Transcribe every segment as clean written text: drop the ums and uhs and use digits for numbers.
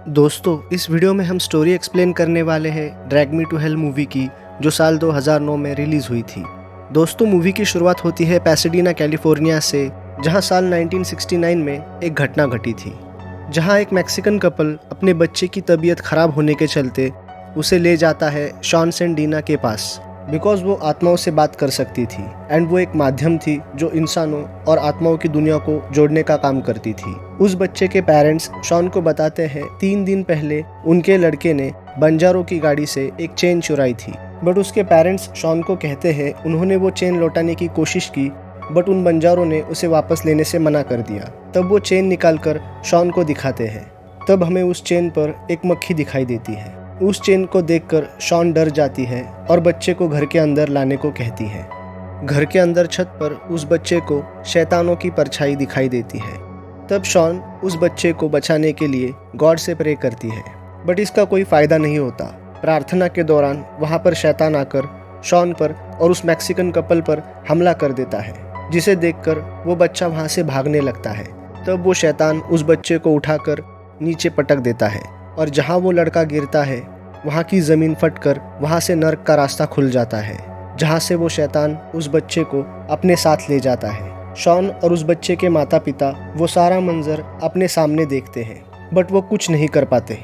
दोस्तों, इस वीडियो में हम स्टोरी एक्सप्लेन करने वाले हैं Drag Me to Hell movie की, जो साल 2009 में रिलीज़ हुई थी। दोस्तों, मूवी की शुरुआत होती है पैसाडीना कैलिफोर्निया से, जहां साल 1969 में एक घटना घटी थी, जहां एक मैक्सिकन कपल अपने बच्चे की तबीयत खराब होने के चलते उसे ले जाता है शॉन सेंट डीना के पास, बिकॉज वो आत्माओं से बात कर सकती थी एंड वो एक माध्यम थी जो इंसानों और आत्माओं की दुनिया को जोड़ने का काम करती थी। उस बच्चे के पेरेंट्स शॉन को बताते हैं 3 दिन पहले उनके लड़के ने बंजारों की गाड़ी से एक चेन चुराई थी, बट उसके पेरेंट्स शॉन को कहते हैं उन्होंने वो चेन लौटाने की कोशिश की, बट उन बंजारों ने उसे वापस लेने से मना कर दिया। तब वो चेन निकालकर शॉन को दिखाते हैं। तब हमें उस चेन पर एक मक्खी दिखाई देती है। उस चेन को देखकर शॉन डर जाती है और बच्चे को घर के अंदर लाने को कहती है। घर के अंदर छत पर उस बच्चे को शैतानों की परछाई दिखाई देती है। तब शॉन उस बच्चे को बचाने के लिए गॉड से प्रे करती है, बट इसका कोई फ़ायदा नहीं होता। प्रार्थना के दौरान वहाँ पर शैतान आकर शॉन पर और उस मैक्सिकन कपल पर हमला कर देता है, जिसे देखकर वो बच्चा वहाँ से भागने लगता है। तब वो शैतान उस बच्चे को उठाकर नीचे पटक देता है और जहाँ वो लड़का गिरता है वहाँ की ज़मीन फटकर वहाँ से नर्क का रास्ता खुल जाता है, जहाँ से वो शैतान उस बच्चे को अपने साथ ले जाता है। शॉन और उस बच्चे के माता पिता वो सारा मंजर अपने सामने देखते हैं, बट वो कुछ नहीं कर पाते।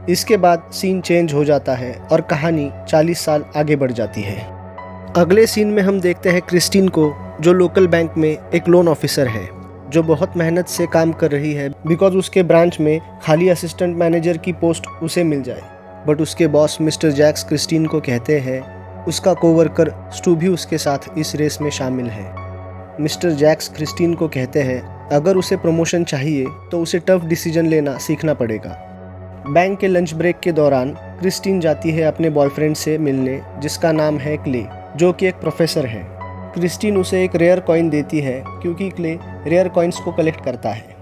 इसके बाद सीन चेंज हो जाता है और कहानी 40 साल आगे बढ़ जाती है। अगले सीन में हम देखते हैं क्रिस्टीन को, जो लोकल बैंक में एक लोन ऑफिसर है, जो बहुत मेहनत से काम कर रही है बिकॉज उसके ब्रांच में खाली असिस्टेंट मैनेजर की पोस्ट उसे मिल जाए। बट उसके बॉस मिस्टर जैक्स क्रिस्टीन को कहते हैं उसका कोवर्कर स्टू भी उसके साथ इस रेस में शामिल है। मिस्टर जैक्स क्रिस्टीन को कहते हैं अगर उसे प्रमोशन चाहिए तो उसे टफ डिसीजन लेना सीखना पड़ेगा। बैंक के लंच ब्रेक के दौरान क्रिस्टीन जाती है अपने बॉयफ्रेंड से मिलने, जिसका नाम है क्ले, जो कि एक प्रोफेसर है। क्रिस्टीन उसे एक रेयर कॉइन देती है क्योंकि क्ले रेयर कॉइन्स को कलेक्ट करता है।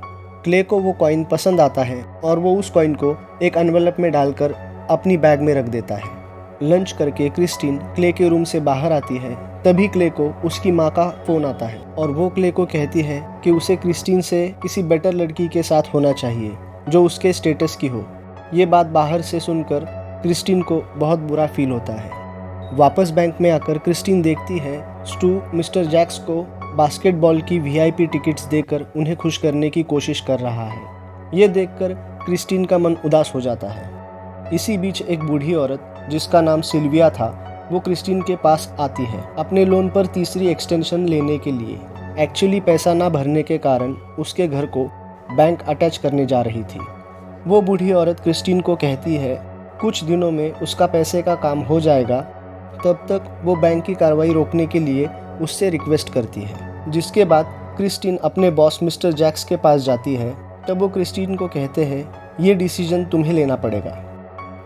क्ले को वो कॉइन पसंद आता है और वो उस कॉइन को एक एनवेलप में डालकर अपनी बैग में रख देता है। लंच करके क्रिस्टीन क्ले के रूम से बाहर आती है। तभी क्ले को उसकी माँ का फ़ोन आता है और वो क्ले को कहती है कि उसे क्रिस्टीन से किसी बेटर लड़की के साथ होना चाहिए जो उसके स्टेटस की हो। ये बात बाहर से सुनकर क्रिस्टीन को बहुत बुरा फील होता है। वापस बैंक में आकर क्रिस्टीन देखती है स्टू मिस्टर जैक्स को बास्केटबॉल की VIP टिकट्स देकर उन्हें खुश करने की कोशिश कर रहा है। ये देखकर क्रिस्टीन का मन उदास हो जाता है। इसी बीच एक बूढ़ी औरत जिसका नाम सिल्विया था, वो क्रिस्टीन के पास आती है अपने लोन पर तीसरी एक्सटेंशन लेने के लिए। एक्चुअली पैसा ना भरने के कारण उसके घर को बैंक अटैच करने जा रही थी। वो बूढ़ी औरत क्रिस्टीन को कहती है कुछ दिनों में उसका पैसे का काम हो जाएगा। तब तक वो बैंक की कार्रवाई रोकने के लिए उससे रिक्वेस्ट करती है, जिसके बाद क्रिस्टीन अपने बॉस मिस्टर जैक्स के पास जाती है। तब वो क्रिस्टीन को कहते हैं ये डिसीजन तुम्हें लेना पड़ेगा।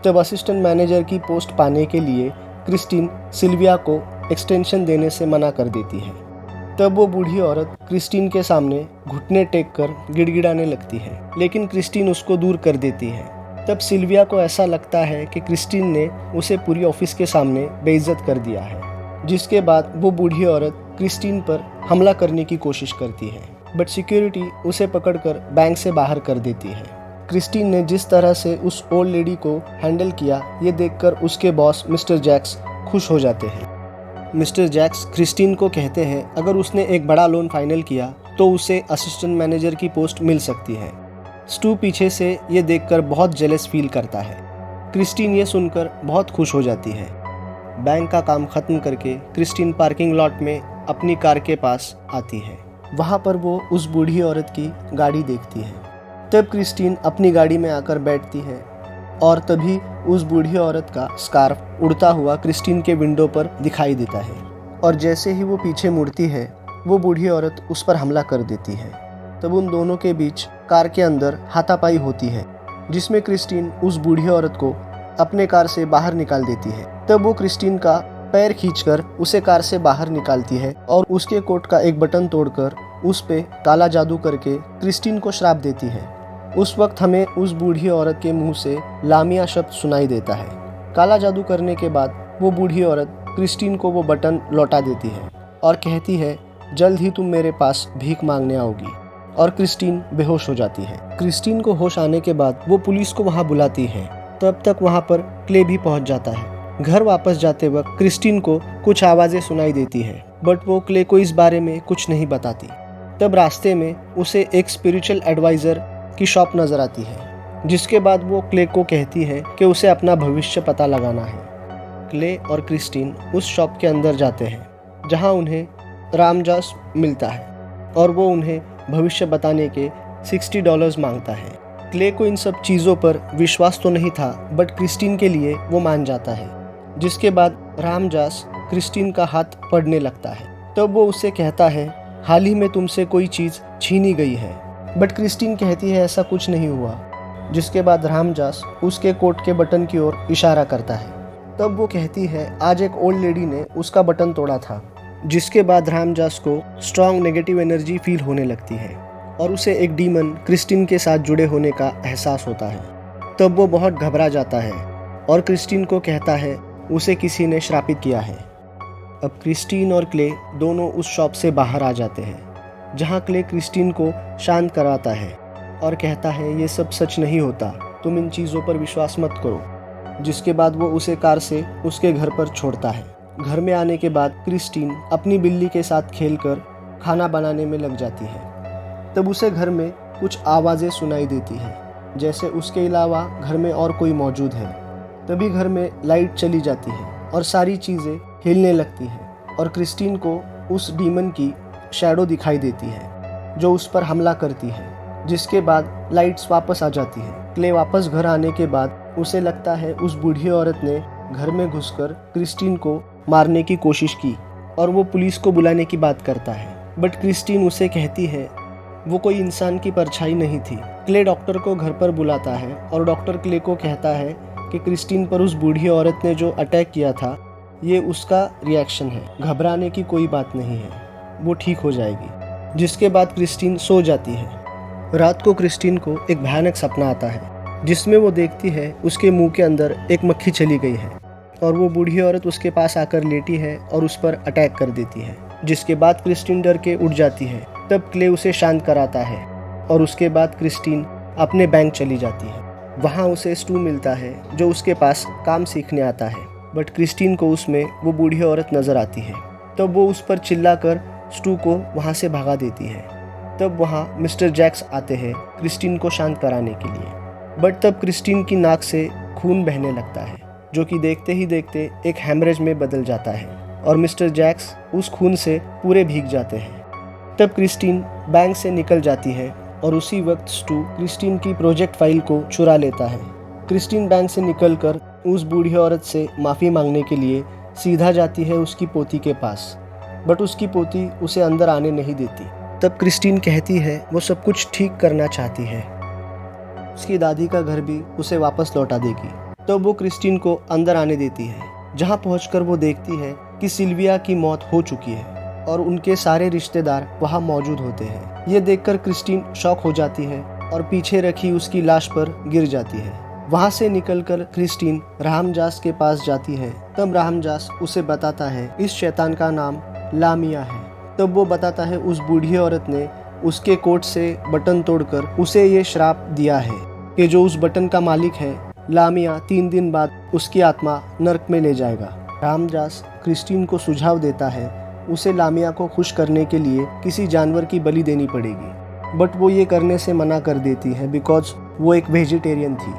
तब असिस्टेंट मैनेजर की पोस्ट पाने के लिए क्रिस्टीन सिल्विया को एक्सटेंशन देने से मना कर देती है। तब वो बूढ़ी औरत क्रिस्टीन के सामने घुटने टेक कर गिड़गिड़ाने लगती है, लेकिन क्रिस्टीन उसको दूर कर देती है। तब सिल्विया को ऐसा लगता है कि क्रिस्टीन ने उसे पूरी ऑफिस के सामने बेइज्जत कर दिया है, जिसके बाद वो बूढ़ी औरत क्रिस्टीन पर हमला करने की कोशिश करती है, बट सिक्योरिटी उसे पकड़कर बैंक से बाहर कर देती है। क्रिस्टीन ने जिस तरह से उस ओल्ड लेडी को हैंडल किया, ये देखकर उसके बॉस मिस्टर जैक्स खुश हो जाते हैं। मिस्टर जैक्स क्रिस्टीन को कहते हैं अगर उसने एक बड़ा लोन फाइनल किया तो उसे असिस्टेंट मैनेजर की पोस्ट मिल सकती है। स्टू पीछे से ये देखकर बहुत जेलस फील करता है। क्रिस्टीन ये सुनकर बहुत खुश हो जाती है। बैंक का काम खत्म करके क्रिस्टीन पार्किंग लॉट में अपनी कार के पास आती है। वहाँ पर वो उस बूढ़ी औरत की गाड़ी देखती है। तब क्रिस्टीन अपनी गाड़ी में आकर बैठती है और तभी उस बूढ़ी औरत का स्कार्फ उड़ता हुआ क्रिस्टीन के विंडो पर दिखाई देता है, और जैसे ही वो पीछे मुड़ती है वो बूढ़ी औरत उस पर हमला कर देती है। तब उन दोनों के बीच कार के अंदर हाथापाई होती है, जिसमें क्रिस्टीन उस बूढ़ी औरत को अपने कार से बाहर निकाल देती है। तब वो क्रिस्टीन का पैर खींचकर उसे कार से बाहर निकालती है और उसके कोट का एक बटन तोड़कर उस पे काला जादू करके क्रिस्टीन को श्राप देती है। उस वक्त हमें उस बूढ़ी औरत के मुंह से लामिया शब्द सुनाई देता है। काला जादू करने के बाद वो बूढ़ी औरत क्रिस्टीन को वो बटन लौटा देती है और कहती है जल्द ही तुम मेरे पास भीख मांगने आओगी। और क्रिस्टीन बेहोश हो जाती है। क्रिस्टीन को होश आने के बाद वो पुलिस को वहाँ बुलाती है। तब तक वहाँ पर क्ले भी पहुँच जाता है। घर वापस जाते वक्त क्रिस्टीन को कुछ आवाज़ें सुनाई देती है, बट वो क्ले को इस बारे में कुछ नहीं बताती। तब रास्ते में उसे एक स्पिरिचुअल एडवाइज़र की शॉप नज़र आती है, जिसके बाद वो क्ले को कहती है कि उसे अपना भविष्य पता लगाना है। क्ले और क्रिस्टीन उस शॉप के अंदर जाते हैं, जहां उन्हें रामजास मिलता है और वो उन्हें भविष्य बताने के $60 मांगता है। क्ले को इन सब चीज़ों पर विश्वास तो नहीं था, बट क्रिस्टीन के लिए वो मान जाता है। जिसके बाद रामजास क्रिस्टीन का हाथ पकड़ने लगता है। तब वो उसे कहता है, हाल ही में तुमसे कोई चीज़ छीनी गई है, बट क्रिस्टीन कहती है ऐसा कुछ नहीं हुआ। जिसके बाद रामजास उसके कोट के बटन की ओर इशारा करता है। तब वो कहती है आज एक ओल्ड लेडी ने उसका बटन तोड़ा था। जिसके बाद रामजास को स्ट्रॉन्ग नेगेटिव एनर्जी फील होने लगती है और उसे एक डीमन क्रिस्टीन के साथ जुड़े होने का एहसास होता है। तब वो बहुत घबरा जाता है और क्रिस्टीन को कहता है उसे किसी ने श्रापित किया है। अब क्रिस्टीन और क्ले दोनों उस शॉप से बाहर आ जाते हैं, जहाँ क्ले क्रिस्टीन को शांत कराता है और कहता है ये सब सच नहीं होता, तुम इन चीज़ों पर विश्वास मत करो। जिसके बाद वो उसे कार से उसके घर पर छोड़ता है। घर में आने के बाद क्रिस्टीन अपनी बिल्ली के साथ खेलकर खाना बनाने में लग जाती है। तब उसे घर में कुछ आवाज़ें सुनाई देती है, जैसे उसके अलावा घर में और कोई मौजूद है। तभी घर में लाइट चली जाती है और सारी चीज़ें हिलने लगती हैं और क्रिस्टीन को उस डीमन की शैडो दिखाई देती है जो उस पर हमला करती है। जिसके बाद लाइट्स वापस आ जाती है। क्ले वापस घर आने के बाद उसे लगता है उस बूढ़ी औरत ने घर में घुसकर क्रिस्टीन को मारने की कोशिश की और वो पुलिस को बुलाने की बात करता है, बट क्रिस्टीन उसे कहती है वो कोई इंसान की परछाई नहीं थी। क्ले डॉक्टर को घर पर बुलाता है और डॉक्टर क्ले को कहता है कि क्रिस्टीन पर उस बूढ़ी औरत ने जो अटैक किया था ये उसका रिएक्शन है, घबराने की कोई बात नहीं है, वो ठीक हो जाएगी। जिसके बाद क्रिस्टीन सो जाती है। रात को क्रिस्टीन को एक भयानक सपना आता है, जिसमें वो देखती है उसके मुंह के अंदर एक मक्खी चली गई है और वो बूढ़ी औरत उसके पास आकर लेटी है और उस पर अटैक कर देती है। जिसके बाद क्रिस्टीन डर के उठ जाती है। तब क्ले उसे शांत कराता है और उसके बाद क्रिस्टीन अपने बैंक चली जाती है। वहाँ उसे स्टू मिलता है जो उसके पास काम सीखने आता है, बट क्रिस्टीन को उसमें वो बूढ़ी औरत नजर आती है। तब वो उस पर चिल्लाकर स्टू को वहाँ से भगा देती है। तब वहाँ मिस्टर जैक्स आते हैं क्रिस्टीन को शांत कराने के लिए, बट तब क्रिस्टीन की नाक से खून बहने लगता है, जो कि देखते ही देखते एक हैमरेज में बदल जाता है और मिस्टर जैक्स उस खून से पूरे भीग जाते हैं। तब क्रिस्टीन बैंक से निकल जाती है और उसी वक्त स्टू क्रिस्टीन की प्रोजेक्ट फाइल को चुरा लेता है। क्रिस्टीन बैंक से निकलकर उस बूढ़ी औरत से माफ़ी मांगने के लिए सीधा जाती है उसकी पोती के पास, बट उसकी पोती उसे अंदर आने नहीं देती। तब क्रिस्टीन कहती है वो सब कुछ ठीक करना चाहती है, उसकी दादी का घर भी उसे वापस लौटा देगी। तो वो क्रिस्टीन को अंदर आने देती है, जहाँ पहुंचकर वो देखती है कि सिल्विया की मौत हो चुकी है और उनके सारे रिश्तेदार वहाँ मौजूद होते हैं। ये देखकर क्रिस्टीन शॉक हो जाती है और पीछे रखी उसकी लाश पर गिर जाती है। वहाँ से निकलकर क्रिस्टीन रामजास के पास जाती है। तब रामजास उसे बताता है इस शैतान का नाम लामिया है। तब वो बताता है उस बूढ़ी औरत ने उसके कोट से बटन तोड़कर उसे ये श्राप दिया है कि जो उस बटन का मालिक है लामिया 3 दिन बाद उसकी आत्मा नर्क में ले जाएगा। रामजास क्रिस्टीन को सुझाव देता है उसे लामिया को खुश करने के लिए किसी जानवर की बलि देनी पड़ेगी, बट वो ये करने से मना कर देती है बिकॉज वो एक वेजिटेरियन थी।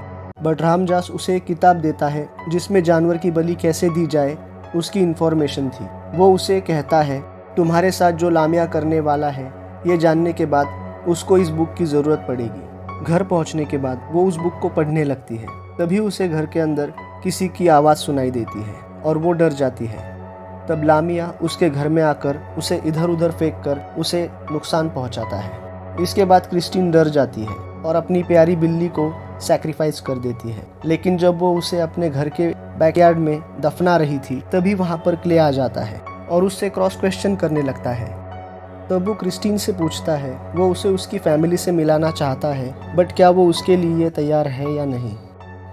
बट रामजास उसे एक किताब देता है जिसमें जानवर की बलि कैसे दी जाए उसकी इन्फॉर्मेशन थी। वो उसे कहता है तुम्हारे साथ जो लामिया करने वाला है ये जानने के बाद उसको इस बुक की ज़रूरत पड़ेगी। घर पहुंचने के बाद वो उस बुक को पढ़ने लगती है। तभी उसे घर के अंदर किसी की आवाज़ सुनाई देती है और वो डर जाती है। तब लामिया उसके घर में आकर उसे इधर उधर फेंक कर उसे नुकसान पहुंचाता है। इसके बाद क्रिस्टीन डर जाती है और अपनी प्यारी बिल्ली को सैक्रिफाइस कर देती है। लेकिन जब वो उसे अपने घर के बैकयार्ड में दफना रही थी तभी वहाँ पर क्ले आ जाता है और उससे क्रॉस क्वेश्चन करने लगता है। तब वो क्रिस्टीन से पूछता है वो उसे उसकी फैमिली से मिलाना चाहता है, बट क्या वो उसके लिए तैयार है या नहीं।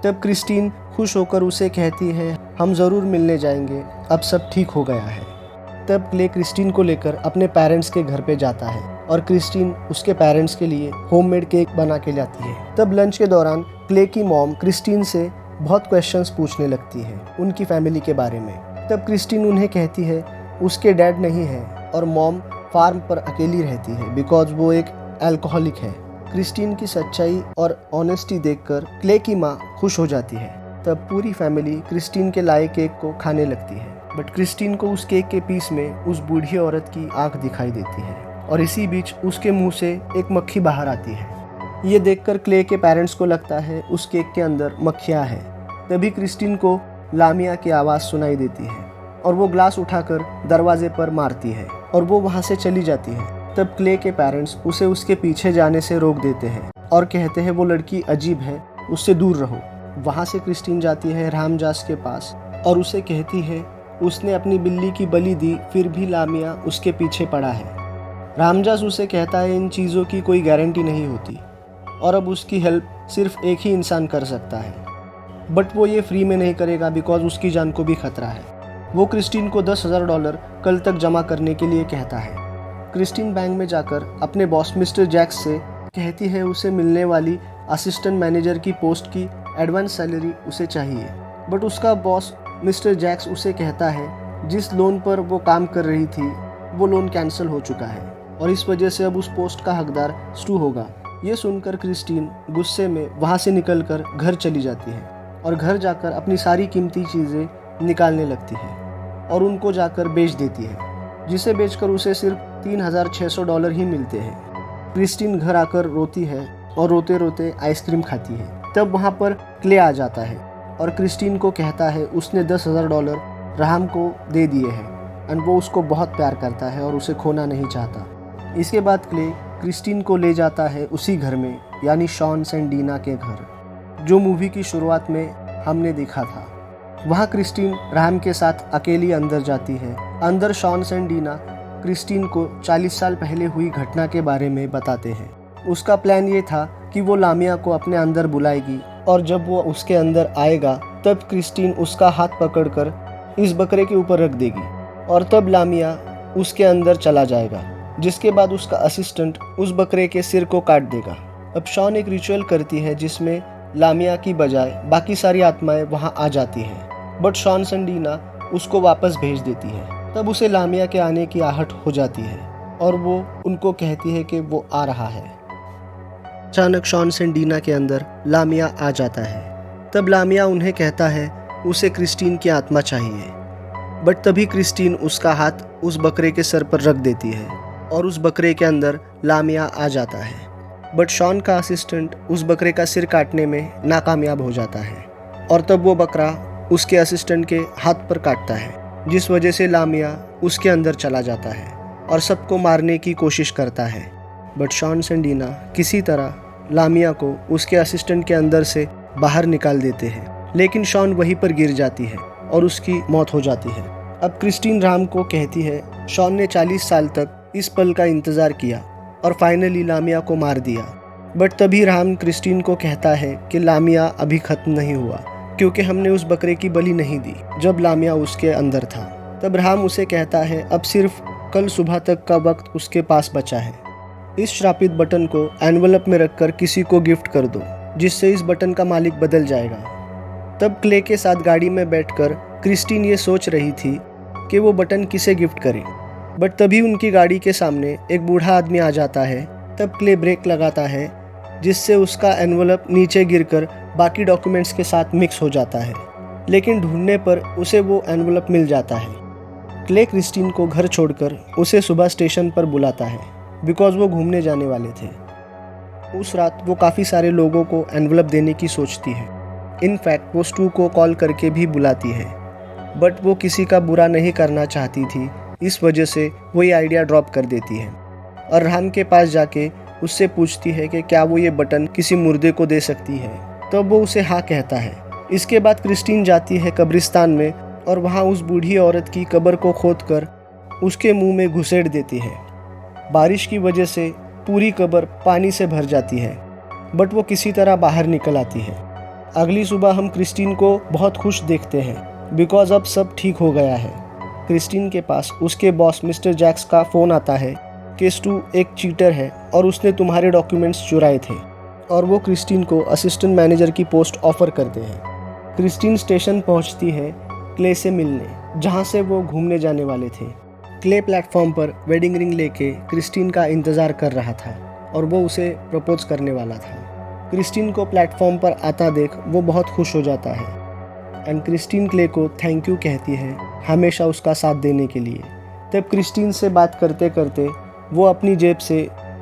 तब क्रिस्टीन खुश होकर उसे कहती है हम ज़रूर मिलने जाएंगे, अब सब ठीक हो गया है। तब क्ले क्रिस्टीन को लेकर अपने पेरेंट्स के घर पे जाता है और क्रिस्टीन उसके पेरेंट्स के लिए होममेड केक बना के लाती है। तब लंच के दौरान क्ले की मॉम क्रिस्टीन से बहुत क्वेश्चंस पूछने लगती है उनकी फैमिली के बारे में। तब क्रिस्टीन उन्हें कहती है उसके डैड नहीं है और मॉम फार्म पर अकेली रहती है बिकॉज वो एक अल्कोहलिक है। क्रिस्टीन की सच्चाई और ऑनेस्टी देखकर क्ले की माँ खुश हो जाती है। तब पूरी फैमिली क्रिस्टीन के लाए केक को खाने लगती है, बट क्रिस्टीन को उस केक के पीस में उस बूढ़ी औरत की आंख दिखाई देती है और इसी बीच उसके मुंह से एक मक्खी बाहर आती है। ये देखकर क्ले के पेरेंट्स को लगता है उस केक के अंदर मक्खियाँ हैं। तभी क्रिस्टीन को लामिया की आवाज़ सुनाई देती है और वो ग्लास उठाकर दरवाजे पर मारती है और वो वहाँ से चली जाती है। तब क्ले के पेरेंट्स उसे उसके पीछे जाने से रोक देते हैं और कहते हैं वो लड़की अजीब है, उससे दूर रहो। वहाँ से क्रिस्टीन जाती है रामजास के पास और उसे कहती है उसने अपनी बिल्ली की बलि दी फिर भी लामिया उसके पीछे पड़ा है। रामजास उसे कहता है इन चीज़ों की कोई गारंटी नहीं होती और अब उसकी हेल्प सिर्फ एक ही इंसान कर सकता है, बट वो ये फ्री में नहीं करेगा बिकॉज उसकी जान को भी खतरा है। वो क्रिस्टीन को $10,000 कल तक जमा करने के लिए कहता है। क्रिस्टीन बैंक में जाकर अपने बॉस मिस्टर जैक्स से कहती है उसे मिलने वाली असिस्टेंट मैनेजर की पोस्ट की एडवांस सैलरी उसे चाहिए, बट उसका बॉस मिस्टर जैक्स उसे कहता है जिस लोन पर वो काम कर रही थी वो लोन कैंसिल हो चुका है और इस वजह से अब उस पोस्ट का हकदार स्टू होगा। ये सुनकर क्रिस्टीन गुस्से में वहाँ से निकलकर घर चली जाती है और घर जाकर अपनी सारी कीमती चीज़ें निकालने लगती है और उनको जाकर बेच देती है, जिसे बेचकर उसे सिर्फ $3,600 ही मिलते हैं। क्रिस्टीन घर आकर रोती है और रोते रोते आइसक्रीम खाती है। तब वहाँ पर क्ले आ जाता है और क्रिस्टीन को कहता है उसने $10,000 राम को दे दिए हैं एंड वो उसको बहुत प्यार करता है और उसे खोना नहीं चाहता। इसके बाद क्ले क्रिस्टीन को ले जाता है उसी घर में, यानी शॉन सेंडीना के घर, जो मूवी की शुरुआत में हमने देखा था। वहाँ क्रिस्टीन राम के साथ अकेली अंदर जाती है। अंदर शॉन सेंडीना क्रिस्टीन को 40 साल पहले हुई घटना के बारे में बताते हैं। उसका प्लान ये था कि वो लामिया को अपने अंदर बुलाएगी और जब वो उसके अंदर आएगा तब क्रिस्टीन उसका हाथ पकड़कर इस बकरे के ऊपर रख देगी और तब लामिया उसके अंदर चला जाएगा, जिसके बाद उसका असिस्टेंट उस बकरे के सिर को काट देगा। अब शॉन एक रिचुअल करती है जिसमें लामिया की बजाय बाकी सारी आत्माएं वहां आ जाती हैं, बट शॉन सेंडीना उसको वापस भेज देती है। तब उसे लामिया के आने की आहट हो जाती है और वो उनको कहती है कि वो आ रहा है। अचानक शॉन सेंडीना के अंदर लामिया आ जाता है। तब लामिया उन्हें कहता है उसे क्रिस्टीन की आत्मा चाहिए, बट तभी क्रिस्टीन उसका हाथ उस बकरे के सर पर रख देती है और उस बकरे के अंदर लामिया आ जाता है। बट शॉन का असिस्टेंट उस बकरे का सिर काटने में नाकामयाब हो जाता है और तब वो बकरा उसके असिस्टेंट के हाथ पर काटता है, जिस वजह से लामिया उसके अंदर चला जाता है और सबको मारने की कोशिश करता है। बट शॉन सेंडीना किसी तरह लामिया को उसके असिस्टेंट के अंदर से बाहर निकाल देते हैं, लेकिन शॉन वहीं पर गिर जाती है और उसकी मौत हो जाती है। अब क्रिस्टीन राम को कहती है शॉन ने 40 साल तक इस पल का इंतज़ार किया और फाइनली लामिया को मार दिया। बट तभी राम क्रिस्टीन को कहता है कि लामिया अभी ख़त्म नहीं हुआ क्योंकि हमने उस बकरे की बलि नहीं दी जब लामिया उसके अंदर था। तब राम उसे कहता है अब सिर्फ कल सुबह तक का वक्त उसके पास बचा है। इस श्रापित बटन को एनवलप में रखकर किसी को गिफ्ट कर दो, जिससे इस बटन का मालिक बदल जाएगा। तब क्ले के साथ गाड़ी में बैठकर क्रिस्टीन ये सोच रही थी कि वो बटन किसे गिफ्ट करे, बट तभी उनकी गाड़ी के सामने एक बूढ़ा आदमी आ जाता है। तब क्ले ब्रेक लगाता है, जिससे उसका एनवलप नीचे गिरकर बाकी डॉक्यूमेंट्स के साथ मिक्स हो जाता है, लेकिन ढूंढने पर उसे वो एनवलप मिल जाता है। क्ले क्रिस्टीन को घर छोड़कर उसे सुबह स्टेशन पर बुलाता है बिकॉज वो घूमने जाने वाले थे। उस रात वो काफ़ी सारे लोगों को एनवलप देने की सोचती है। इनफैक्ट वो स्टू को कॉल करके भी बुलाती है, बट वो किसी का बुरा नहीं करना चाहती थी, इस वजह से वो ये आइडिया ड्रॉप कर देती है और राम के पास जाके उससे पूछती है कि क्या वो ये बटन किसी मुर्दे को दे सकती है। तब वो उसे हाँ कहता है। इसके बाद क्रिस्टीन जाती है कब्रिस्तान में और वहाँ उस बूढ़ी औरत की कब्र को खोदकर उसके मुंह में घुसेड़ देती है। बारिश की वजह से पूरी कब्र पानी से भर जाती है, बट वो किसी तरह बाहर निकल आती है। अगली सुबह हम क्रिस्टीन को बहुत खुश देखते हैं बिकॉज अब सब ठीक हो गया है। क्रिस्टीन के पास उसके बॉस मिस्टर जैक्स का फ़ोन आता है केस्टू एक चीटर है और उसने तुम्हारे डॉक्यूमेंट्स चुराए थे, और वो क्रिस्टीन को असिस्टेंट मैनेजर की पोस्ट ऑफर करते हैं। क्रिस्टीन स्टेशन पहुंचती है क्ले से मिलने, जहां से वो घूमने जाने वाले थे। क्ले प्लेटफॉर्म पर वेडिंग रिंग लेके क्रिस्टीन का इंतज़ार कर रहा था और वो उसे प्रपोज करने वाला था। क्रिस्टीन को प्लेटफॉर्म पर आता देख वो बहुत खुश हो जाता है एंड क्रिस्टीन क्ले को थैंक यू कहती है हमेशा उसका साथ देने के लिए। तब क्रिस्टीन से बात करते करते वो अपनी जेब से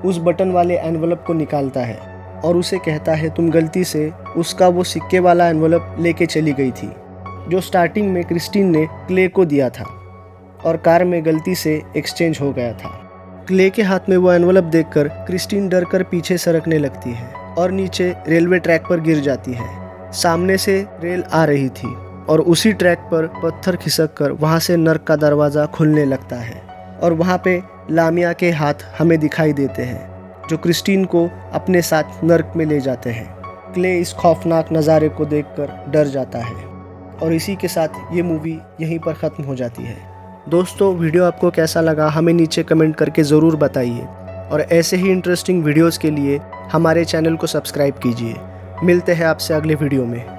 उस बटन वाले एनवलप को निकालता है और उसे कहता है तुम गलती से उसका वो सिक्के वाला एनवलप लेके चली गई थी, जो स्टार्टिंग में क्रिस्टीन ने क्ले को दिया था और कार में गलती से एक्सचेंज हो गया था। क्ले के हाथ में वो एनवलप देखकर क्रिस्टीन डर कर पीछे सरकने लगती है और नीचे रेलवे ट्रैक पर गिर जाती है। सामने से रेल आ रही थी और उसी ट्रैक पर पत्थर खिसक कर वहाँ से नर्क का दरवाज़ा खुलने लगता है और वहाँ पे लामिया के हाथ हमें दिखाई देते हैं, जो क्रिस्टीन को अपने साथ नर्क में ले जाते हैं। क्ले इस खौफनाक नज़ारे को देखकर डर जाता है और इसी के साथ ये मूवी यहीं पर ख़त्म हो जाती है। दोस्तों, वीडियो आपको कैसा लगा हमें नीचे कमेंट करके ज़रूर बताइए और ऐसे ही इंटरेस्टिंग वीडियोस के लिए हमारे चैनल को सब्सक्राइब कीजिए। मिलते हैं आपसे अगले वीडियो में।